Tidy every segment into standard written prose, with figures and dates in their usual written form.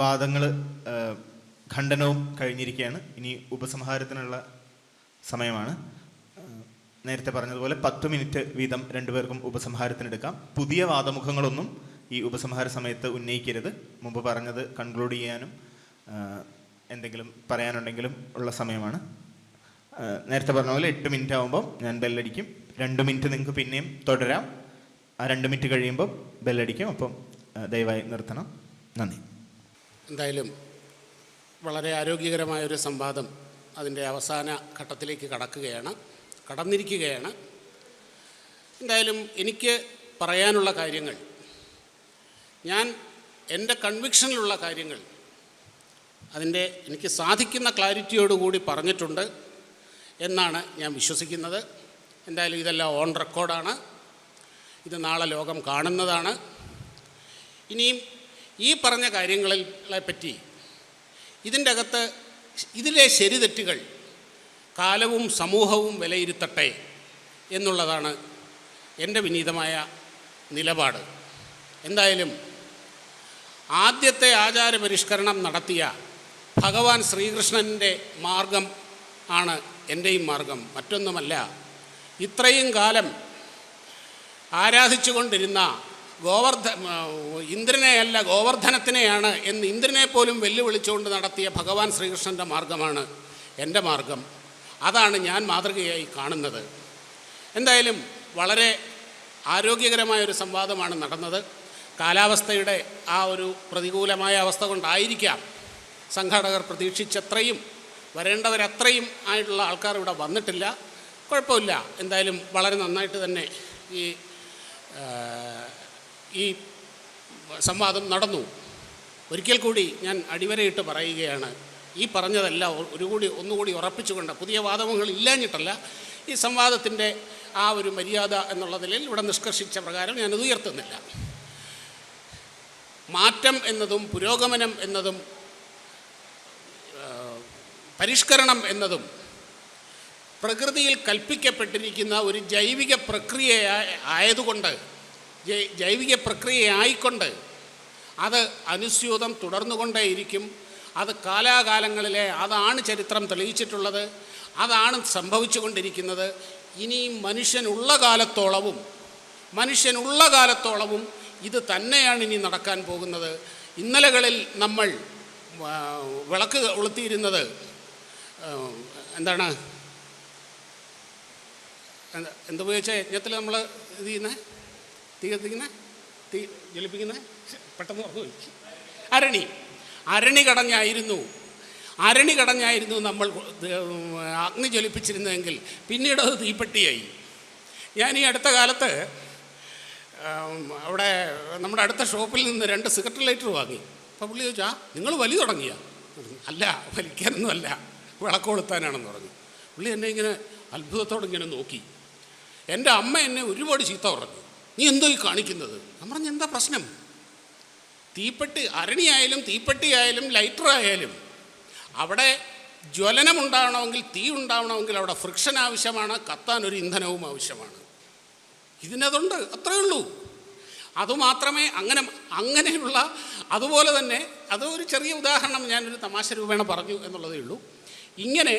വാദങ്ങൾ ഖണ്ഡനവും കഴിഞ്ഞിരിക്കുകയാണ്. ഇനി ഉപസംഹാരത്തിനുള്ള സമയമാണ്. നേരത്തെ പറഞ്ഞതുപോലെ 10 മിനിറ്റ് വീതം രണ്ടുപേർക്കും ഉപസംഹാരത്തിനെടുക്കാം. പുതിയ വാദമുഖങ്ങളൊന്നും ഈ ഉപസംഹാര സമയത്ത് ഉന്നയിക്കരുത്. മുമ്പ് പറഞ്ഞത് കൺക്ലൂഡ് ചെയ്യാനും എന്തെങ്കിലും പറയാനുണ്ടെങ്കിലും ഉള്ള സമയമാണ്. നേരത്തെ പറഞ്ഞ പോലെ 8 മിനിറ്റ് ആകുമ്പോൾ ഞാൻ ബെല്ലടിക്കും. 2 മിനിറ്റ് നിങ്ങൾക്ക് പിന്നെയും തുടരാം. ആ 2 മിനിറ്റ് കഴിയുമ്പോൾ ബെല്ലടിക്കും. അപ്പം ദയവായി നിർത്തണം. നന്ദി. എന്തായാലും വളരെ ആരോഗ്യകരമായൊരു സംവാദം അതിൻ്റെ അവസാന ഘട്ടത്തിലേക്ക് കടന്നിരിക്കുകയാണ്. എന്തായാലും എനിക്ക് പറയാനുള്ള കാര്യങ്ങൾ, ഞാൻ എൻ്റെ കൺവിക്ഷനിലുള്ള കാര്യങ്ങൾ അതിൻ്റെ എനിക്ക് സാധിക്കുന്ന ക്ലാരിറ്റിയോടുകൂടി പറഞ്ഞിട്ടുണ്ട് എന്നാണ് ഞാൻ വിശ്വസിക്കുന്നത്. എന്തായാലും ഇതെല്ലാം ഓൺ റെക്കോർഡാണ്. ഇത് നാളെ ലോകം കാണുന്നതാണ്. ഇനിയും ഈ പറഞ്ഞ കാര്യങ്ങളെപ്പറ്റി ഇതിൻ്റെ അകത്ത് ഇതിലെ ശരിതെറ്റുകൾ കാലവും സമൂഹവും വിലയിരുത്തട്ടെ എന്നുള്ളതാണ് എൻ്റെ വിനീതമായ നിലപാട്. എന്തായാലും ആദ്യത്തെ ആചാരപരിഷ്കരണം നടത്തിയ ഭഗവാൻ ശ്രീകൃഷ്ണൻ്റെ മാർഗം ആണ് എൻ്റെയും മാർഗം, മറ്റൊന്നുമല്ല. ഇത്രയും കാലം ആരാധിച്ചുകൊണ്ടിരുന്ന ഇന്ദ്രനെയല്ല ഗോവർദ്ധനത്തിനെയാണ് എന്ന് ഇന്ദ്രനെ പോലും വെല്ലുവിളിച്ചുകൊണ്ട് നടത്തിയ ഭഗവാൻ ശ്രീകൃഷ്ണൻ്റെ മാർഗമാണ് എൻ്റെ മാർഗം. അതാണ് ഞാൻ മാതൃകയായി കാണുന്നത്. എന്തായാലും വളരെ ആരോഗ്യകരമായൊരു സംവാദമാണ് നടന്നത്. കാലാവസ്ഥയുടെ ആ ഒരു പ്രതികൂലമായ അവസ്ഥ കൊണ്ടായിരിക്കാം സംഘാടകർ പ്രതീക്ഷിച്ചത്രയും വരേണ്ടവരത്രയും ആയിട്ടുള്ള ആൾക്കാർ ഇവിടെ വന്നിട്ടില്ല. കുഴപ്പമില്ല. എന്തായാലും വളരെ നന്നായിട്ട് തന്നെ ഈ സംവാദം നടന്നു. ഒരിക്കൽ കൂടി ഞാൻ അടിവരയിട്ട് പറയുകയാണ്, ഈ പറഞ്ഞതെല്ലാം ഒന്നുകൂടി ഉറപ്പിച്ചുകൊണ്ട്, പുതിയ വാദങ്ങൾ ഇല്ലാഞ്ഞിട്ടല്ല, ഈ സംവാദത്തിൻ്റെ ആ ഒരു മര്യാദ എന്നുള്ള നിലയിൽ ഇവിടെ നിഷ്കർഷിച്ച പ്രകാരം ഞാനത് ഉയർത്തുന്നില്ല. മാറ്റം എന്നതും പുരോഗമനം എന്നതും പരിഷ്കരണം എന്നതും പ്രകൃതിയിൽ കൽപ്പിക്കപ്പെട്ടിരിക്കുന്ന ഒരു ജൈവിക പ്രക്രിയയായിക്കൊണ്ട് അത് അനുസ്യൂതം തുടർന്നുകൊണ്ടേയിരിക്കും. അത് കാലാകാലങ്ങളിലെ അതാണ് ചരിത്രം തെളിയിച്ചിട്ടുള്ളത്, അതാണ് സംഭവിച്ചുകൊണ്ടിരിക്കുന്നത്. ഇനിയും മനുഷ്യനുള്ള കാലത്തോളവും ഇത് തന്നെയാണ് ഇനി നടക്കാൻ പോകുന്നത്. ഇന്നലകളിൽ നമ്മൾ വിളക്ക് കൊളുത്തിയിരുന്നത് എന്തുപയോഗിച്ച യജ്ഞത്തിൽ നമ്മൾ ഇത് ചെയ്യുന്നത്, തീ കത്തിക്കുന്നത്, തീ ജ്വലിപ്പിക്കുന്നത്, പെട്ടെന്ന് ഓർമ്മ അരണി കടഞ്ഞായിരുന്നു നമ്മൾ അഗ്നി ജ്വലിപ്പിച്ചിരുന്നതെങ്കിൽ പിന്നീട് അത് തീപ്പെട്ടിയായി. ഞാൻ ഈ അടുത്ത കാലത്ത് അവിടെ നമ്മുടെ അടുത്ത ഷോപ്പിൽ നിന്ന് 2 സിഗരറ്റ് ലൈറ്റർ വാങ്ങി. അപ്പോൾ പുള്ളി ചോദിച്ചാ, നിങ്ങൾ വലി തുടങ്ങിയ? അല്ല, വലിക്കാനൊന്നുമല്ല, വിളക്ക് കൊളുത്താനാണെന്ന് പറഞ്ഞു. പുള്ളി എന്നെ ഇങ്ങനെ അത്ഭുതത്തോടെ ഇങ്ങനെ നോക്കി. എൻ്റെ അമ്മ എന്നെ ഒരുപാട് ചീത്ത പറഞ്ഞു, നീ എന്തോ ഈ കാണിക്കുന്നത്? ഞാൻ പറഞ്ഞു, എന്താ പ്രശ്നം? തീപ്പെട്ടി, അരണിയായാലും തീപ്പെട്ടിയായാലും ലൈറ്ററായാലും അവിടെ ജ്വലനമുണ്ടാവണമെങ്കിൽ, തീ ഉണ്ടാവണമെങ്കിൽ അവിടെ ഫ്രിക്ഷൻ ആവശ്യമാണ്, കത്താൻ ഒരു ഇന്ധനവും ആവശ്യമാണ്. ഇതിനതുണ്ട്, അത്രയേ ഉള്ളൂ. അതുമാത്രമേ അങ്ങനെയുള്ള അതുപോലെ തന്നെ അതൊരു ചെറിയ ഉദാഹരണം ഞാനൊരു തമാശ രൂപേണ പറഞ്ഞു എന്നുള്ളതേ ഉള്ളൂ. ഇങ്ങനെ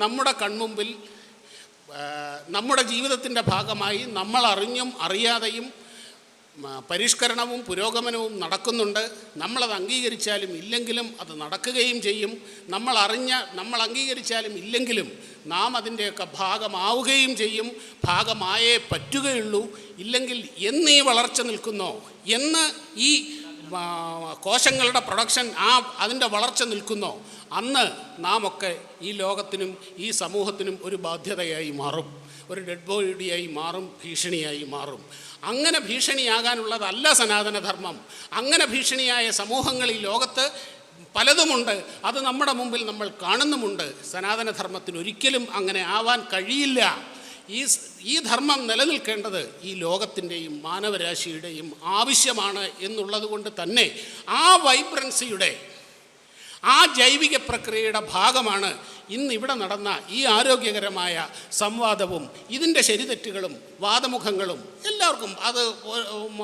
നമ്മുടെ കൺമുമ്പിൽ നമ്മുടെ ജീവിതത്തിൻ്റെ ഭാഗമായി നമ്മൾ അറിഞ്ഞും അറിയാതെയും പരിഷ്കരണവും പുരോഗമനവും നടക്കുന്നുണ്ട്. നമ്മളത് അംഗീകരിച്ചാലും ഇല്ലെങ്കിലും അത് നടക്കുകയും ചെയ്യും. നമ്മൾ അംഗീകരിച്ചാലും ഇല്ലെങ്കിലും നാം അതിൻ്റെയൊക്കെ ഭാഗമാവുകയും ചെയ്യും. ഭാഗമായേ പറ്റുകയുള്ളൂ. ഇല്ലെങ്കിൽ എന്നീ വളർച്ച നിൽക്കുന്നോ, എന്ന് ഈ കോശങ്ങളുടെ പ്രൊഡക്ഷൻ അതിൻ്റെ വളർച്ച നിൽക്കുന്നോ, അന്ന് നാം ഒക്കെ ഈ ലോകത്തിനും ഈ സമൂഹത്തിനും ഒരു ബാധ്യതയായി മാറും, ഒരു ഡെഡ് ബോഡിയായി മാറും, ഭീഷണിയായി മാറും. അങ്ങനെ ഭീഷണിയാകാനുള്ളതല്ല സനാതനധർമ്മം. അങ്ങനെ ഭീഷണിയായ സമൂഹങ്ങൾ ഈ ലോകത്ത് പലതുമുണ്ട്. അത് നമ്മുടെ മുമ്പിൽ നമ്മൾ കാണുന്നുമുണ്ട്. സനാതനധർമ്മത്തിന് ഒരിക്കലും അങ്ങനെ ആവാൻ കഴിയില്ല. ഈ ധർമ്മം നിലനിൽക്കേണ്ടത് ഈ ലോകത്തിൻ്റെയും മാനവരാശിയുടെയും ആവശ്യമാണ് എന്നുള്ളത് കൊണ്ട് തന്നെ ആ വൈബ്രൻസിയുടെ, ആ ജൈവിക പ്രക്രിയയുടെ ഭാഗമാണ് ഇന്ന് ഇവിടെ നടന്ന ഈ ആരോഗ്യകരമായ സംവാദവും ഇതിൻ്റെ ശരിതെറ്റുകളും വാദമുഖങ്ങളും എല്ലാവർക്കും അത്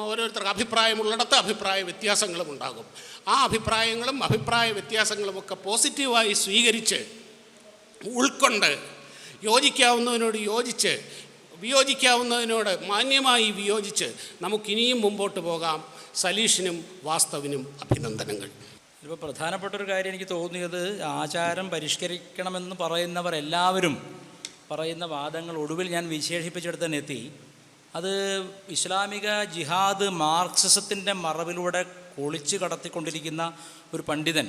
ഓരോരുത്തർക്ക് അഭിപ്രായമുള്ളിടത്ത് അഭിപ്രായ വ്യത്യാസങ്ങളും ഉണ്ടാകും. ആ അഭിപ്രായ വ്യത്യാസങ്ങളുമൊക്കെ പോസിറ്റീവായി സ്വീകരിച്ച് ഉൾക്കൊണ്ട് യോജിക്കാവുന്നതിനോട് യോജിച്ച് വിയോജിക്കാവുന്നതിനോട് മാന്യമായി വിയോജിച്ച് നമുക്കിനിയും മുമ്പോട്ട് പോകാം. സലീഷിനും വാസ്തവിനും അഭിനന്ദനങ്ങൾ. ഇപ്പോൾ പ്രധാനപ്പെട്ടൊരു കാര്യം എനിക്ക് തോന്നിയത്, ആചാരം പരിഷ്കരിക്കണമെന്ന് പറയുന്നവർ എല്ലാവരും പറയുന്ന വാദങ്ങൾ ഒടുവിൽ ഞാൻ വിശേഷിപ്പിച്ചെടുത്ത് തന്നെ എത്തി. അത് ഇസ്ലാമിക ജിഹാദ് മാർക്സിസത്തിൻ്റെ മറവിലൂടെ ഒളിച്ചു കടത്തിക്കൊണ്ടിരിക്കുന്ന ഒരു പണ്ഡിതൻ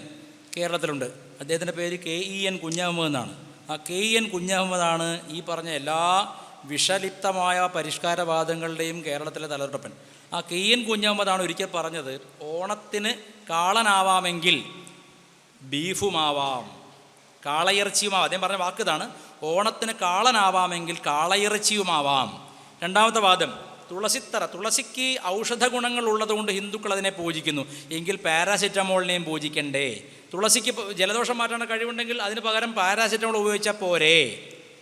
കേരളത്തിലുണ്ട്. അദ്ദേഹത്തിൻ്റെ പേര് KEN കുഞ്ഞഹമ്മദ് എന്നാണ്. ആ KEN കുഞ്ഞഹമ്മദാണ് ഈ പറഞ്ഞ എല്ലാ വിഷലിപ്തമായ പരിഷ്കാരവാദങ്ങളുടെയും കേരളത്തിലെ തലതൊട്ടപ്പൻ. ആ KEN കുഞ്ഞഹമ്മദാണ് ഒരിക്കൽ പറഞ്ഞത്, ഓണത്തിന് കാളനാവാമെങ്കിൽ ബീഫുമാവാം, കാളയിറച്ചിയുമാവാം. അദ്ദേഹം പറഞ്ഞ വാക്ക് ഇതാണ്, ഓണത്തിന് കാളനാവാമെങ്കിൽ കാളയിറച്ചിയുമാവാം. രണ്ടാമത്തെ വാദം, തുളസിക്ക് ഔഷധ ഗുണങ്ങൾ ഉള്ളതുകൊണ്ട് ഹിന്ദുക്കൾ അതിനെ പൂജിക്കുന്നു, എങ്കിൽ പാരാസിറ്റമോളിനെയും പൂജിക്കണ്ടേ? തുളസിക്ക് ജലദോഷം മാറ്റാനുള്ള കഴിവുണ്ടെങ്കിൽ അതിന് പകരം പാരാസിറ്റമോൾ ഉപയോഗിച്ചാൽ പോരെ?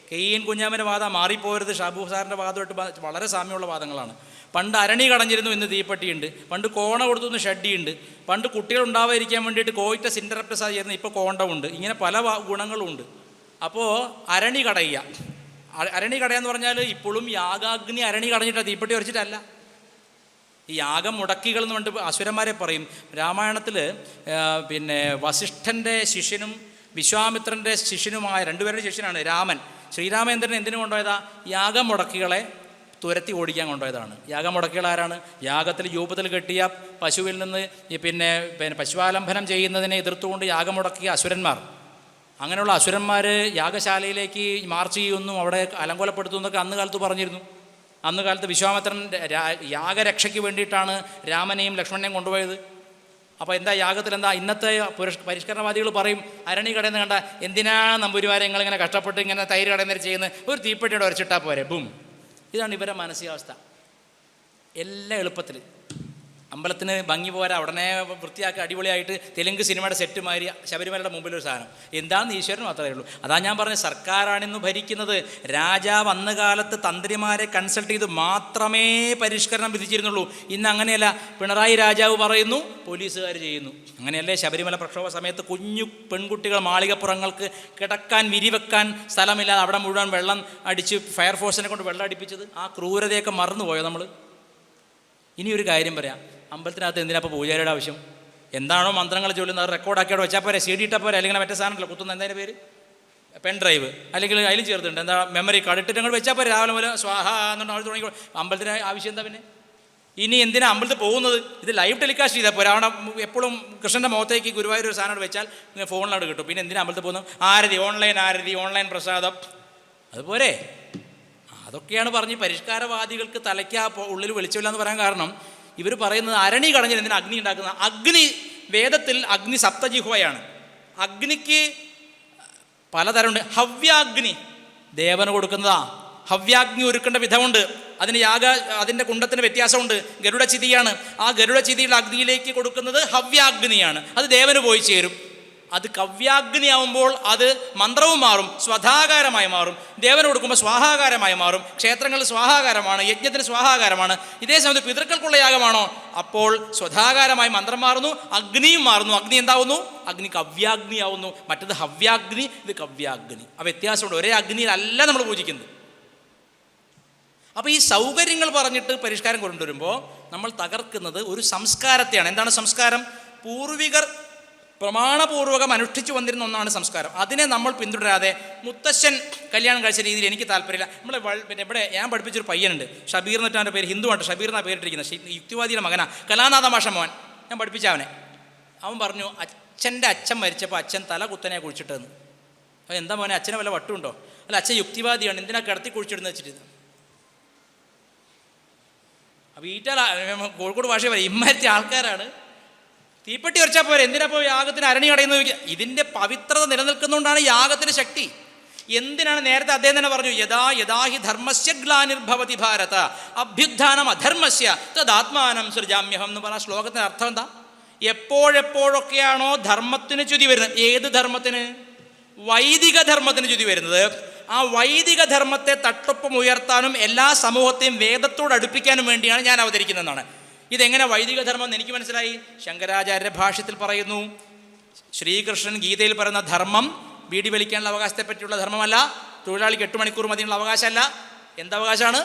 KEN കുഞ്ഞാമ്മൻ്റെ വാദം മാറിപ്പോരുത്. ഷാബു സാറിൻ്റെ വാദമായിട്ട് വളരെ സാമ്യമുള്ള വാദങ്ങളാണ്. പണ്ട് അരണി കടഞ്ഞിരുന്നു, ഇന്ന് തീപ്പെട്ടിയുണ്ട്. പണ്ട് കോണ കൊടുത്തുനിന്ന് ഷഡ്ഡിയുണ്ട്. പണ്ട് കുട്ടികൾ ഉണ്ടാവാതിരിക്കാൻ വേണ്ടിയിട്ട് കോയിറ്റസ് ഇൻ്ററപ്റ്റസ് ആയിരുന്നു, ഇപ്പോൾ കോണ്ടമുണ്ട്. ഇങ്ങനെ പല ഗുണങ്ങളും ഉണ്ട്. അപ്പോൾ അരണി കടയാന്ന് പറഞ്ഞാൽ ഇപ്പോഴും യാഗാഗ്നി അരണി കടഞ്ഞിട്ടാണ്, തീപ്പെട്ടി ഉരച്ചിട്ടല്ല. ഈ യാഗം മുടക്കികൾ എന്ന് പറഞ്ഞിട്ട് അസുരന്മാരെ പറയും. രാമായണത്തിൽ പിന്നെ വസിഷ്ഠൻ്റെ ശിഷ്യനും വിശ്വാമിത്രൻ്റെ ശിഷ്യനുമായ രണ്ടുപേരുടെ ശിഷ്യനാണ് രാമൻ. ശ്രീരാമചന്ദ്രൻ എന്തിനു കൊണ്ടുപോയതാ? യാഗം മുടക്കികളെ തുരത്തി ഓടിക്കാൻ കൊണ്ടുപോയതാണ്. യാഗം മുടക്കികൾ ആരാണ്? യാഗത്തിൽ രൂപത്തിൽ കെട്ടിയ പശുവിൽ നിന്ന് പിന്നെ പശുവാലംബനം ചെയ്യുന്നതിനെ എതിർത്തുകൊണ്ട് യാഗം മുടക്കിയ അസുരന്മാർ. അങ്ങനെയുള്ള അസുരന്മാർ യാഗശാലയിലേക്ക് മാർച്ച് ചെയ്യുമെന്നും അവിടെ അലങ്കോലപ്പെടുത്തുമെന്നൊക്കെ അന്ന് കാലത്ത് പറഞ്ഞിരുന്നു. അന്ന് കാലത്ത് വിശ്വാമിത്രൻ യാഗരക്ഷയ്ക്ക് വേണ്ടിയിട്ടാണ് രാമനെയും ലക്ഷ്മണനെയും കൊണ്ടുപോയത്. അപ്പോൾ എന്താ യാഗത്തിൽ എന്താ? ഇന്നത്തെ പരിഷ്കരണവാദികൾ പറയും, അരണി കടന്ന് കണ്ട എന്തിനാണ് നമ്പൂരിമാരെ നിങ്ങളിങ്ങനെ കഷ്ടപ്പെട്ട് ഇങ്ങനെ തൈര് കടന്നേരം ചെയ്യുന്നത്, ഒരു തീപ്പെട്ടിയുടെ ഉരച്ചിട്ടാൽ പോരെ, ബും. ഇതാണ് ഇവരുടെ മാനസികാവസ്ഥ. എല്ലാം എളുപ്പത്തിൽ. അമ്പലത്തിന് ഭംഗി പോരാ, ഉടനെ വൃത്തിയാക്കി അടിപൊളിയായിട്ട് തെലുങ്ക് സിനിമയുടെ സെറ്റ് മാറി ശബരിമലയുടെ മുമ്പിലൊരു സാധനം. എന്താണെന്ന് ഈശ്വരൻ മാത്രമേ ഉള്ളൂ. അതാ ഞാൻ പറഞ്ഞ, സർക്കാരാണിന്ന് ഭരിക്കുന്നത്. രാജാവ് അന്ന് കാലത്ത് തന്ത്രിമാരെ കൺസൾട്ട് ചെയ്ത് മാത്രമേ പരിഷ്കരണം വിധിച്ചിരുന്നുള്ളൂ. ഇന്ന് അങ്ങനെയല്ല. പിണറായി രാജാവ് പറയുന്നു, പോലീസുകാർ ചെയ്യുന്നു. അങ്ങനെയല്ലേ ശബരിമല പ്രക്ഷോഭ സമയത്ത് കുഞ്ഞു പെൺകുട്ടികൾ മാളികപ്പുറങ്ങൾക്ക് കിടക്കാൻ വിരിവെക്കാൻ സ്ഥലമില്ലാതെ അവിടെ മുഴുവൻ വെള്ളം അടിച്ച് ഫയർഫോഴ്സിനെ കൊണ്ട് വെള്ളം അടിപ്പിച്ചത്? ആ ക്രൂരതയൊക്കെ മറന്നുപോയോ നമ്മൾ? ഇനി ഒരു കാര്യം പറയാം, അമ്പലത്തിനകത്ത് എന്തിനാ ഇപ്പോൾ പൂജാരിയുടെ ആവശ്യം? എന്താണോ മന്ത്രങ്ങൾ ചൊല്ലുന്നത് റെക്കോർഡാക്കിയോടെ വെച്ചാൽ പോരെ, CD ഇട്ടാൽ പോരെ, അല്ലെങ്കിൽ മറ്റേ സാധനമല്ലോ കുത്തുന്ന, എന്തായാലും പേര് പെൻ ഡ്രൈവ്, അല്ലെങ്കിൽ അതിലും ചേർത്തുണ്ട് എന്താ മെമ്മറി കാർഡ് ഇട്ടിട്ട് അങ്ങോട്ട് വെച്ചാൽ പോരെ, രാവിലെ മുതൽ സ്വാഹ എന്നുകൊണ്ട് അവർ തുടങ്ങി. അമ്പലത്തിന് ആവശ്യം എന്താ പിന്നെ? ഇനി എന്തിനാ അമ്പലത്തിൽ പോകുന്നത്? ഇത് ലൈവ് ടെലികാസ്റ്റ് ചെയ്താൽ പോരാ. അവിടെ എപ്പോഴും കൃഷ്ണൻ്റെ മുഖത്തേക്ക് ഗുരുവായൂർ ഒരു സാധനം വെച്ചാൽ ഫോണിലവിടെ കിട്ടും. പിന്നെ എന്തിനാ അമ്പലത്തിൽ പോകുന്നത്? ആരതി, ഓൺലൈൻ പ്രസാദം, അതുപോലെ. അതൊക്കെയാണ് പറഞ്ഞ് പരിഷ്കാരവാദികൾക്ക് തലയ്ക്ക് ഉള്ളിൽ വെളിച്ചമില്ല എന്ന് പറയാൻ കാരണം, ഇവർ പറയുന്നത് അരണി കടഞ്ഞിൽ എന്തിനാ അഗ്നി ഉണ്ടാക്കുന്നത്? അഗ്നി, വേദത്തിൽ അഗ്നി സപ്തജിഹ്വയാണ്. അഗ്നിക്ക് പലതരമുണ്ട്. ഹവ്യാഗ്നി ദേവന് കൊടുക്കുന്നതാ. ഹവ്യാഗ്നി ഒരുക്കേണ്ട വിധമുണ്ട്. അതിൻ്റെ കുണ്ടത്തിന് വ്യത്യാസമുണ്ട്. ഗരുഡചിതിയാണ്. ആ ഗരുഡചിതിയുടെ അഗ്നിയിലേക്ക് കൊടുക്കുന്നത് ഹവ്യാഗ്നിയാണ്. അത് ദേവന് പോയി ചേരും. അത് കവ്യാഗ്നിയാവുമ്പോൾ അത് മന്ത്രവും മാറും, സ്വധാകാരമായി മാറും. ദേവന് കൊടുക്കുമ്പോൾ സ്വാഹാകാരമായി മാറും. ക്ഷേത്രങ്ങളിൽ സ്വാഹാകാരമാണ്, യജ്ഞത്തിന് സ്വാഹാകാരമാണ്. ഇതേ സമയത്ത് പിതൃക്കൾക്കുള്ള യാഗമാണോ? അപ്പോൾ സ്വധാകാരമായി മന്ത്രം മാറുന്നു, അഗ്നിയും മാറുന്നു. അഗ്നി എന്താവുന്നു? അഗ്നി കവ്യാഗ്നിയാവുന്നു. മറ്റത് ഹവ്യാഗ്നി, ഇത് കവ്യാഗ്നി. ആ വ്യത്യാസമുണ്ട്. ഒരേ അഗ്നിയിലല്ല നമ്മൾ പൂജിക്കുന്നത്. അപ്പോൾ ഈ സൗകര്യങ്ങൾ പറഞ്ഞിട്ട് പരിഷ്കാരം കൊണ്ടുവരുമ്പോൾ നമ്മൾ തകർക്കുന്നത് ഒരു സംസ്കാരത്തെയാണ്. എന്താണ് സംസ്കാരം? പൂർവികർ പ്രമാണപൂർവകം അനുഷ്ഠിച്ചു വന്നിരുന്ന ഒന്നാണ് സംസ്കാരം. അതിനെ നമ്മൾ പിന്തുടരാതെ മുത്തശ്ശൻ കല്യാണം കഴിച്ച രീതിയിൽ എനിക്ക് താല്പര്യമില്ല. പിന്നെ ഇവിടെ ഞാൻ പഠിപ്പിച്ചൊരു പയ്യനുണ്ട്, ഷബീർ എന്നിട്ട് അവൻ്റെ പേര്, ഹിന്ദുവാണ്, ഷബീർ എന്നാണ് പേരിട്ടിരിക്കുന്നത്. യുക്തിവാദിയുടെ മകനാ, കലാനാഥ മാഷ മോൻ. ഞാൻ പഠിപ്പിച്ച അവൻ പറഞ്ഞു, അച്ഛൻ്റെ അച്ഛൻ മരിച്ചപ്പോൾ അച്ഛൻ തല കുത്തനെ കുഴിച്ചിട്ടെന്ന്. അപ്പോൾ എന്താ മോനെ, അച്ഛനെ വല്ല വട്ടുണ്ടോ? അല്ല, അച്ഛൻ യുക്തിവാദിയാണ്, എന്തിനാ കിടത്തി കുഴിച്ചിടുന്ന വെച്ചിട്ട്. അപ്പോൾ കോഴിക്കോട് ഭാഷ പറയും, ഇമ്മാറ്റി ആൾക്കാരാണ്. തീപ്പെട്ടി ഉരച്ചാൽ പോരെ, എന്തിനാ പോയി യാഗത്തിന് അരണി കടയുന്നു ചോദിക്കുക. ഇതിൻ്റെ പവിത്രത നിലനിൽക്കുന്നതുകൊണ്ടാണ് യാഗത്തിന് ശക്തി. എന്തിനാണ് നേരത്തെ അദ്ദേഹം തന്നെ പറഞ്ഞു, യഥാഹി ധർമ്മസ്യ ഗ്ലാനിർഭവതി ഭാരത അഭ്യുത്ഥാനം അധർമ്മസ്യ തദാത്മാനം സൃജാമ്യഹം എന്ന് പറഞ്ഞ ശ്ലോകത്തിൻ്റെ അർത്ഥം എന്താ? എപ്പോഴെപ്പോഴൊക്കെയാണോ ധർമ്മത്തിന് ച്യുതി വരുന്നത്, ഏത് ധർമ്മത്തിന്? വൈദിക ധർമ്മത്തിന് ചുതി വരുന്നത് ആ വൈദിക ധർമ്മത്തെ തട്ടൊപ്പം ഉയർത്താനും എല്ലാ സമൂഹത്തെയും വേദത്തോട് അടുപ്പിക്കാനും വേണ്ടിയാണ് ഞാൻ അവതരിക്കുന്നതെന്നാണ്. ഇതെങ്ങനെ വൈദിക ധർമ്മം എന്ന് എനിക്ക് മനസ്സിലായി. ശങ്കരാചാര്യ ഭാഷ്യത്തിൽ പറയുന്നു, ശ്രീകൃഷ്ണൻ ഗീതയിൽ പറയുന്ന ധർമ്മം ബീഡി വലിക്കാനുള്ള അവകാശത്തെ പറ്റിയുള്ള ധർമ്മമല്ല, തൊഴിലാളിക്ക് 8 മണിക്കൂർ മതിയുള്ള അവകാശമല്ല. എന്തവകാശമാണ്?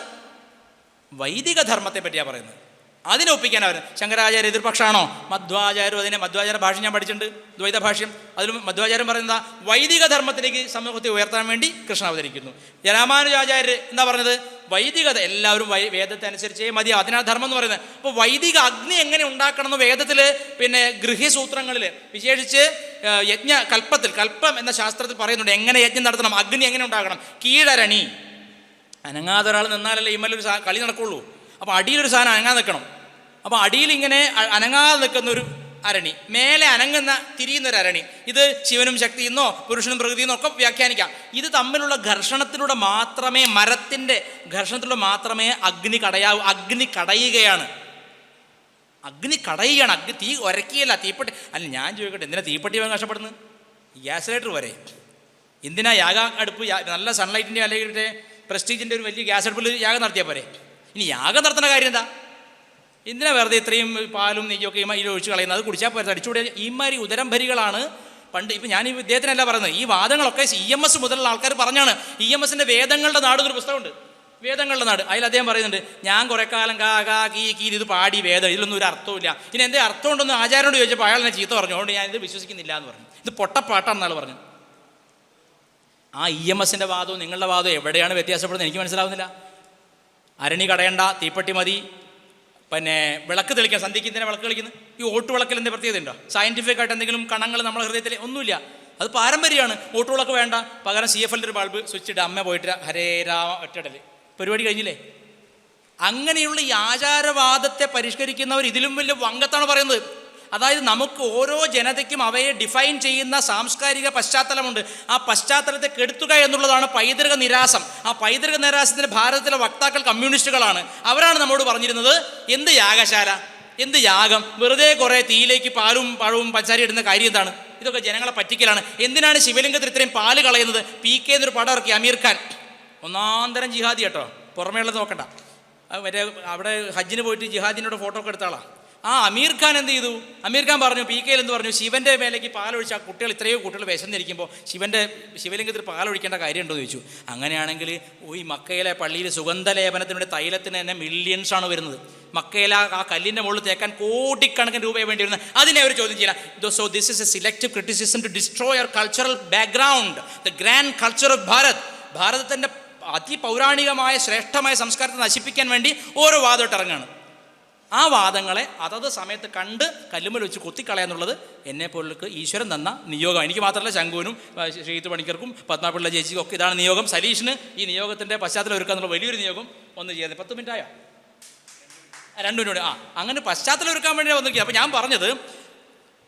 വൈദിക ധർമ്മത്തെ പറ്റിയാണ് പറയുന്നത്. അതിനെ ഒപ്പിക്കാൻ അവർ ശങ്കരാചാര്യ എതിർപക്ഷമാണോ? മധ്വാചാര്യം അതിനെ മധ്വാചാര്യ ഭാഷ ഞാൻ പഠിച്ചിട്ടുണ്ട്, ദ്വൈത ഭാഷ്യം. അതിലും മധ്വാചാര്യം പറയുന്നത് വൈദിക ധർമ്മത്തിലേക്ക് സമൂഹത്തെ ഉയർത്താൻ വേണ്ടി കൃഷ്ണൻ അവതരിക്കുന്നു. രാമാനുജാചാര്യർ എന്താ പറഞ്ഞത്? വൈദികത എല്ലാവരും വേദത്തെ അനുസരിച്ചേ മതി, അതിനാണ് ധർമ്മം എന്ന് പറയുന്നത്. അപ്പോൾ വൈദിക അഗ്നി എങ്ങനെ ഉണ്ടാക്കണം എന്ന് വേദത്തിൽ പിന്നെ ഗൃഹ്യസൂത്രങ്ങളിൽ വിശേഷിച്ച് കൽപ്പം എന്ന ശാസ്ത്രത്തിൽ പറയുന്നുണ്ട്. എങ്ങനെ യജ്ഞം നടത്തണം, അഗ്നി എങ്ങനെ ഉണ്ടാക്കണം. കീഴരണി, അനങ്ങാതെ ഒരാൾ നിന്നാലല്ലേ ഇമ്മലൊരു കളി നടക്കുള്ളൂ. അപ്പോൾ അടിയിലൊരു സാധനം അനങ്ങാതെ നിൽക്കണം. അപ്പോൾ അടിയിൽ ഇങ്ങനെ അനങ്ങാതെ നിൽക്കുന്നൊരു അരണി, മേലെ അനങ്ങുന്ന തിരിയുന്നൊരു അരണി. ഇത് ശിവനും ശക്തിയെന്നോ പുരുഷനും പ്രകൃതിയെന്നോ ഒക്കെ വ്യാഖ്യാനിക്കാം. ഇത് തമ്മിലുള്ള ഘർഷണത്തിലൂടെ മാത്രമേ, മരത്തിൻ്റെ ഘർഷണത്തിലൂടെ മാത്രമേ അഗ്നി കടയാവൂ. അഗ്നി കടയുകയാണ്. തീ ഉരക്കിയല്ല, തീപ്പെട്ടി അല്ല. ഞാൻ ചോദിക്കട്ടെ, എന്തിനാ തീപ്പെട്ടി വാങ്ങാൻ കഷ്ടപ്പെടുന്നത്? ഗ്യാസ് ലൈറ്റർ വരെ എന്തിനാ? അടുപ്പ് നല്ല സൺലൈറ്റിൻ്റെ അല്ലെങ്കിൽ പ്രസ്റ്റീജിൻ്റെ ഒരു വലിയ ഗ്യാസ് അടുപ്പിൽ യാഗം നടത്തിയാൽ പോരെ? ഇനി യാഗം നടത്തുന്ന കാര്യം എന്താ? എന്തിനാ വെറുതെ ഇത്രയും പാലും നെയ്യൊക്കെ ഇതിൽ ഒഴിച്ച് കളയുന്നത്? അത് കുടിച്ചാൽ പോരെ, അടിച്ചുകൂടിയ ഈമാരി ഉദരംഭരികളാണ്. പണ്ട് ഇപ്പം ഞാൻ ഈ ഇദ്ദേഹത്തിനല്ല പറയുന്നത്, ഈ വാദങ്ങളൊക്കെ EMS മുതലുള്ള ആൾക്കാർ പറഞ്ഞാണ്. EMSൻ്റെ വേദങ്ങളുടെ നാട് എന്നൊരു പുസ്തകമുണ്ട്, വേദങ്ങളുടെ നാട്. അതിൽ അദ്ദേഹം പറയുന്നുണ്ട്, ഞാൻ കുറേ കാലം കീ ഇത് പാടി വേദം, ഇതിലൊന്നും ഒരു അർത്ഥമില്ല. ഇനി എൻ്റെ അർത്ഥം ഉണ്ടെന്ന് ആചാര്യനോട് ചോദിച്ചപ്പോൾ അയാൾ എന്നെ ചീത്ത പറഞ്ഞു. അതുകൊണ്ട് ഞാനിത് വിശ്വസിക്കുന്നില്ല എന്ന് പറഞ്ഞു. ഇത് പൊട്ടപ്പാട്ടാണെന്നാൾ പറഞ്ഞു. ആ EMSൻ്റെ വാദവും നിങ്ങളുടെ വാദവും എവിടെയാണ് വ്യത്യാസപ്പെടുന്നത് എനിക്ക് മനസ്സിലാവുന്നില്ല. അരണി കടയണ്ട, തീപ്പെട്ടി മതി, പിന്നെ വിളക്ക് തെളിക്കാൻ. സന്ധ്യയ്ക്ക് എന്തിനാണ് വിളക്ക് കളിക്കുന്നത്? ഈ ഓട്ടുവിളക്കിൽ എന്തെങ്കിലും പ്രത്യേകത ഉണ്ടോ? സയൻറ്റിഫിക് ആയിട്ട് എന്തെങ്കിലും കണങ്ങൾ നമ്മുടെ ഹൃദയത്തിൽ ഒന്നുമില്ല. അത് പാരമ്പര്യമാണ്. ഓട്ടുവിളക്ക് വേണ്ട, പകരം CFL ഒരു ബൾബ് സ്വിച്ച് ഇട്ട് അമ്മ പോയിട്ട് ഹരേ രാമ ഒറ്റടൽ, പരിപാടി കഴിഞ്ഞില്ലേ? അങ്ങനെയുള്ള ഈ ആചാരവാദത്തെ പരിഷ്കരിക്കുന്നവർ ഇതിലും വലിയ വങ്കത്താണ് പറയുന്നത്. അതായത് നമുക്ക് ഓരോ ജനതയ്ക്കും അവയെ ഡിഫൈൻ ചെയ്യുന്ന സാംസ്കാരിക പശ്ചാത്തലമുണ്ട്. ആ പശ്ചാത്തലത്തെ കെടുത്തുക എന്നുള്ളതാണ് പൈതൃക നിരാസം. ആ പൈതൃക നിരാസത്തിന് ഭാരതത്തിലെ വക്താക്കൾ കമ്മ്യൂണിസ്റ്റുകളാണ്. അവരാണ് നമ്മോട് പറഞ്ഞിരുന്നത്, എന്ത് യാഗശാല, എന്ത് യാഗം, വെറുതെ കുറേ തീയിലേക്ക് പാലും പഴവും പഞ്ചസാര ഇടുന്ന കാര്യം എന്താണ്? ഇതൊക്കെ ജനങ്ങളെ പറ്റിക്കലാണ്. എന്തിനാണ് ശിവലിംഗത്തിൽ ഇത്രയും പാല് കളയുന്നത്? PK എന്നൊരു പടം ഇറക്കി അമീർ ഖാൻ, ഒന്നാന്തരം ജിഹാദി കേട്ടോ, പുറമേ ഉള്ളത് നോക്കണ്ട. മറ്റേ അവിടെ ഹജ്ജിന് പോയിട്ട് ജിഹാദിനോട് ഫോട്ടോ ഒക്കെ എടുത്ത ആളാണ്. ആ അമീർ ഖാൻ എന്ത് ചെയ്തു? അമീർ ഖാൻ പറഞ്ഞു, PK എന്ത് പറഞ്ഞു? ശിവൻ്റെ മേലേക്ക് പാലൊഴിച്ച് ആ കുട്ടികൾ, ഇത്രയോ കുട്ടികൾ വിശന്നിരിക്കുമ്പോൾ ശിവലിംഗത്തിൽ പാലൊഴിക്കേണ്ട കാര്യമുണ്ടോ എന്ന് ചോദിച്ചു. അങ്ങനെയാണെങ്കിൽ ഈ മക്കയിലെ പള്ളിയിൽ സുഗന്ധലേപനത്തിനുടെ തൈലത്തിന് തന്നെ മില്യൺസാണ് വരുന്നത്. മക്കയിലെ ആ കല്ലിൻ്റെ മുകളിൽ തേക്കാൻ കോടിക്കണക്കിന് രൂപയെ വേണ്ടി വരുന്നത്. അതിനെ അവർ ചോദ്യം ചെയ്യില്ല. So this is a selective criticism to destroy your cultural background, the grand culture of Bharat. ഭാരതത്തിൻ്റെ അതിപൗരാണികമായ ശ്രേഷ്ഠമായ സംസ്കാരത്തെ നശിപ്പിക്കാൻ വേണ്ടി ഓരോ വാദമായിട്ട് ഇറങ്ങുകയാണ്. ആ വാദങ്ങളെ അതത് സമയത്ത് കണ്ട് കല്ലുമ്മൽ വെച്ച് കൊത്തിക്കളയാന്നുള്ളത് എന്നെപ്പോലുള്ളവർക്ക് ഈശ്വരൻ തന്ന നിയോഗം. എനിക്ക് മാത്രമല്ല, ശങ്കുവിനും ശ്രീത്ത് പണിക്കർക്കും പത്മാപിള്ള ചേച്ചിക്കും ഒക്കെ ഇതാണ് നിയോഗം. സലീഷിന് ഈ നിയോഗത്തിൻ്റെ പശ്ചാത്തലം ഒരുക്കുക എന്നുള്ള വലിയൊരു നിയോഗം. ഒന്ന് ചെയ്യാതെ 10 മിനിറ്റായോ? 2 മിനിറ്റ്. അങ്ങനെ പശ്ചാത്തലം ഒരുക്കാൻ വേണ്ടി വന്നിരിക്കുക. അപ്പോൾ ഞാൻ പറഞ്ഞത്,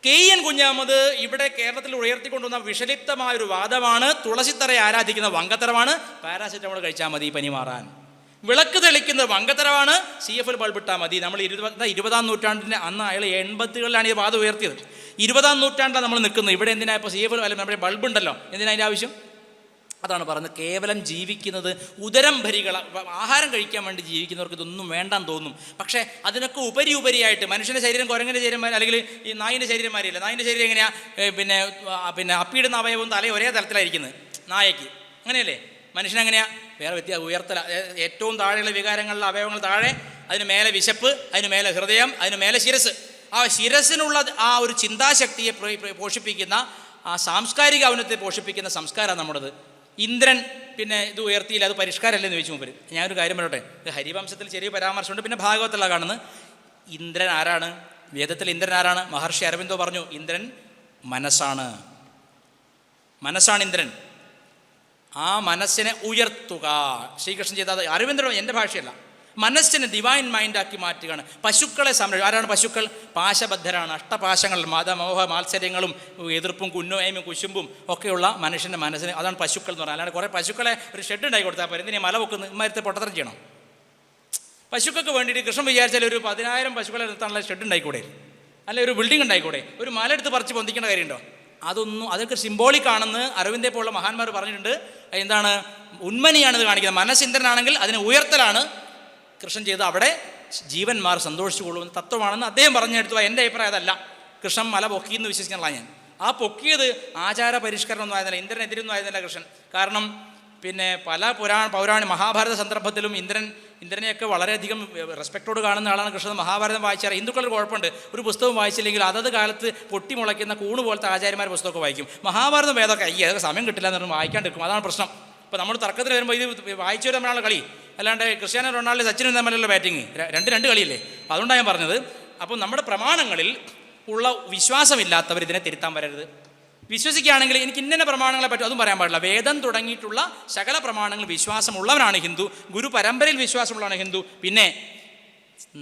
KN കുഞ്ഞഹമ്മദ് ഇവിടെ കേരളത്തിൽ ഉയർത്തിക്കൊണ്ടുവന്ന വിഷലിപ്തമായൊരു വാദമാണ്. തുളസിത്തറയെ ആരാധിക്കുന്ന വങ്കത്തരമാണ്. പാരാസിറ്റമോൾ കഴിച്ചാൽ മതി പനി മാറാൻ. വിളക്ക് തെളിക്കുന്നത് വങ്കത്തരമാണ്. CFL ബൾബ് ഇട്ടാൽ മതി. നമ്മൾ 20-ാം നൂറ്റാണ്ടിൻ്റെ അന്ന് അയാൾ 80-കളിലാണ് ഈ വാദം ഉയർത്തിയത്. 20-ാം നൂറ്റാണ്ടിലാണ് നമ്മൾ നിൽക്കുന്നത്. ഇവിടെ എന്തിനാ ഇപ്പോൾ CFL അല്ല നമ്മുടെ ബൾബ് ഉണ്ടല്ലോ, എന്തിനാ അതിൻ്റെ ആവശ്യം? അതാണ് പറയുന്നത്, കേവലം ജീവിക്കുന്നത് ഉദരം ഭരികൾ, ആഹാരം കഴിക്കാൻ വേണ്ടി ജീവിക്കുന്നവർക്ക് ഇതൊന്നും വേണ്ടാന്ന് തോന്നും. പക്ഷേ അതിനൊക്കെ ഉപരിയായിട്ട് മനുഷ്യൻ്റെ ശരീരം കുരങ്ങൻ്റെ ശരീരന്മാർ, അല്ലെങ്കിൽ ഈ നായിൻ്റെ ശരീരന്മാരില്ല. നായിൻ്റെ ശരീരം എങ്ങനെയാണ്? പിന്നെ അപ്പിയിടുന്ന അവയവും തലയും ഒരേ തലത്തിലായിരിക്കുന്നത് നായയ്ക്ക്, അങ്ങനെയല്ലേ? മനുഷ്യനെങ്ങനെയാണ്? വേറെ ഉയർത്തല. ഏറ്റവും താഴെയുള്ള വികാരങ്ങളിലെ അവയവങ്ങൾ താഴെ, അതിന് മേലെ വിശപ്പ്, അതിന് മേലെ ഹൃദയം, അതിന് മേലെ ശിരസ്. ആ ശിരസിനുള്ള ആ ഒരു ചിന്താശക്തിയെ പോഷിപ്പിക്കുന്ന, ആ സാംസ്കാരിക ഔന്നത്യത്തെ പോഷിപ്പിക്കുന്ന സംസ്കാരമാണ് നമ്മുടേത്. ഇന്ദ്രൻ പിന്നെ ഇത് ഉയർത്തിയില്ല, അത് പരിഷ്കാരമല്ലെന്ന് ചോദിച്ചു മുമ്പ്. ഞാനൊരു കാര്യം പറയട്ടെ, ഇത് ഹരിവംശത്തിൽ ചെറിയ പരാമർശമുണ്ട്, പിന്നെ ഭാഗവത്തുള്ള കാണുന്നത്. ഇന്ദ്രൻ ആരാണ്? വേദത്തിൽ ഇന്ദ്രൻ ആരാണ്? മഹർഷി അരവിന്ദോ പറഞ്ഞു, ഇന്ദ്രൻ മനസ്സാണ്. മനസ്സാണ് ഇന്ദ്രൻ. ആ മനസ്സിനെ ഉയർത്തുക ശ്രീകൃഷ്ണൻ ചെയ്തത്. അരവിന്ദനോ എൻ്റെ ഭാഷയല്ല, മനസ്സിനെ ഡിവൈൻ മൈൻഡാക്കി മാറ്റുകയാണ്. പശുക്കളെ സംരക്ഷിക്കുക. ആരാണ് പശുക്കൾ? പാശബദ്ധരാണ്. അഷ്ടപാശങ്ങൾ, മതമോഹ മാത്സര്യങ്ങളും എതിർപ്പും കുന്നോയ്മയും കുശുമ്പും ഒക്കെയുള്ള മനുഷ്യൻ്റെ മനസ്സിന്, അതാണ് പശുക്കൾ എന്ന് പറയുന്നത്. അല്ലാണ്ട് കുറേ പശുക്കളെ ഒരു ഷെഡ് ഉണ്ടാക്കി കൊടുത്താൽ പോരെ, എന്തിനാ മല വെക്കുന്നത്? ഇമാരത്തെ പൊട്ടത്തരം ചെയ്യണം. പശുക്കൾക്ക് വേണ്ടിയിട്ട് കൃഷ്ണൻ വിചാരിച്ചാൽ ഒരു 10,000 പശുക്കളെ നിർത്താനുള്ള ഷെഡ് ഉണ്ടായിക്കൂടെ? അല്ലെ ഒരു ബിൽഡിംഗ് ഉണ്ടായിക്കൂടെ? ഒരു മല എടുത്ത് പറിച്ച് പൊന്തിക്കേണ്ട കാര്യമുണ്ടോ? അതൊക്കെ സിംബോളിക് ആണെന്ന് അരവിന്ദെ പോലുള്ള മഹാന്മാർ പറഞ്ഞിട്ടുണ്ട്. എന്താണ് ഉന്മനിയാണിത് കാണിക്കുന്നത്. മനസ്സിന്ദ്രനാണെങ്കിൽ അതിനെ ഉയർത്തലാണ് കൃഷ്ണൻ ചെയ്ത് അവിടെ ജീവന്മാർ സന്തോഷിച്ചു കൊള്ളുന്ന തത്വമാണെന്ന് അദ്ദേഹം പറഞ്ഞെടുത്തു. എൻ്റെ അഭിപ്രായം അതല്ല. കൃഷ്ണൻ മല പൊക്കിയെന്ന് വിശ്വസിക്കാനുള്ള ഞാൻ ആ പൊക്കിയത് ആചാര പരിഷ്കരണമൊന്നും ആയിരുന്നില്ല, ഇന്ദ്രനെതിരൊന്നും ആയിരുന്നില്ല കൃഷ്ണൻ. കാരണം പിന്നെ പല പൗരാണിക മഹാഭാരത സന്ദർഭത്തിലും ഇന്ദ്രനെയൊക്കെ വളരെയധികം റെസ്പെക്റ്റോട് കാണുന്ന ആളാണ് കൃഷ്ണൻ. മഹാഭാരതം വായിച്ചാൽ ഹിന്ദുക്കളുടെ കുഴപ്പമുണ്ട്, ഒരു പുസ്തകം വായിച്ചില്ലെങ്കിൽ അതത് കാലത്ത് പൊട്ടിമുളയ്ക്കുന്ന കൂണ് പോലത്തെ ആചാര്യന്മാർ പുസ്തകമൊക്കെ വായിക്കും. മഹാഭാരതം വേദമൊക്കെ അതൊക്കെ സമയം കിട്ടില്ല എന്ന് പറഞ്ഞാൽ വായിക്കാണ്ടിരിക്കും. അതാണ് പ്രശ്നം. ഇപ്പോൾ നമ്മൾ തർക്കത്തിൽ വരുമ്പോൾ ഇത് വായിച്ചു തമ്മിലുള്ള കളി, അല്ലാണ്ട് ക്രിസ്ത്യാനോ റൊണാൾഡോ സച്ചിനും തമ്മിലുള്ള ബാറ്റിങ് രണ്ട് കളിയല്ലേ. അതുകൊണ്ടാണ് ഞാൻ പറഞ്ഞത്. അപ്പോൾ നമ്മുടെ പ്രമാണങ്ങളിൽ ഉള്ള വിശ്വാസമില്ലാത്തവർ ഇതിനെ തിരുത്താൻ വരരുത്. വിശ്വസിക്കുകയാണെങ്കിൽ എനിക്ക് ഇന്ന പ്രമാണങ്ങളെ പറ്റും അതും പറയാൻ പാടില്ല. വേദം തുടങ്ങിയിട്ടുള്ള സകല പ്രമാണങ്ങൾ വിശ്വാസമുള്ളവനാണ് ഹിന്ദു, ഗുരു പരമ്പരയിൽ വിശ്വാസമുള്ളവനാണ് ഹിന്ദു. പിന്നെ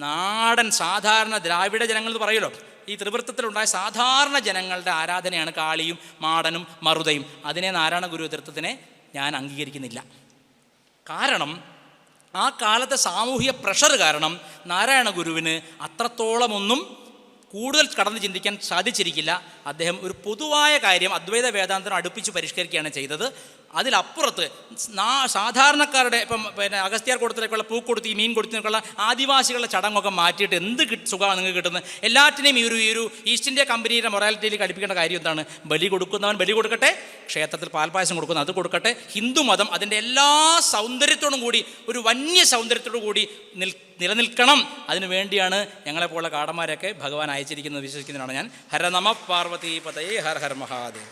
നാടൻ സാധാരണ ദ്രാവിഡ ജനങ്ങൾ എന്ന് പറയുമല്ലോ, ഈ ത്രിവൃത്തത്തിലുണ്ടായ സാധാരണ ജനങ്ങളുടെ ആരാധനയാണ് കാളിയും മാടനും മറുതയും. അതിനെ നാരായണ ഗുരു തൃത്വത്തിനെ ഞാൻ അംഗീകരിക്കുന്നില്ല. കാരണം ആ കാലത്തെ സാമൂഹിക പ്രഷർ കാരണം നാരായണ ഗുരുവിന് അത്രത്തോളമൊന്നും കൂടുതൽ കടന്ന് ചിന്തിക്കാൻ സാധിച്ചിരിക്കില്ല. അദ്ദേഹം ഒരു പൊതുവായ കാര്യം അദ്വൈത വേദാന്തം അടുപ്പിച്ച് പരിഷ്കരിക്കുകയാണ് ചെയ്തത്. അതിലപ്പുറത്ത് സാധാരണക്കാരുടെ ഇപ്പം പിന്നെ അഗസ്ത്യാർ കൊടുത്തിലേക്കുള്ള പൂക്കൊടുത്തി മീൻ കൊടുത്തിലേക്കുള്ള ആദിവാസികളുടെ ചടങ്ങൊക്കെ മാറ്റിയിട്ട് എന്ത് സുഖമാണ് നിങ്ങൾക്ക് കിട്ടുന്നത്? എല്ലാറ്റിനെയും ഈ ഒരു ഈസ്റ്റ് ഇന്ത്യ കമ്പനിയുടെ മൊറാലിറ്റിയിലേക്ക് അടുപ്പിക്കേണ്ട കാര്യം എന്താണ്? ബലി കൊടുക്കുന്നവൻ ബലി കൊടുക്കട്ടെ, ക്ഷേത്രത്തിൽ പാൽപ്പായസം കൊടുക്കുന്ന അത് കൊടുക്കട്ടെ. ഹിന്ദുമതം അതിൻ്റെ എല്ലാ സൗന്ദര്യത്തോടും കൂടി ഒരു വന്യ സൗന്ദര്യത്തോടു കൂടി നിലനിൽക്കണം. അതിനു വേണ്ടിയാണ് ഞങ്ങളെപ്പോലുള്ള കാടന്മാരൊക്കെ ഭഗവാൻ അയച്ചിരിക്കുന്നത് വിശ്വസിക്കുന്നതിനാണ് ഞാൻ. ഹര നമ പാർവതി പതയേ ഹര ഹര മഹാദേവ്.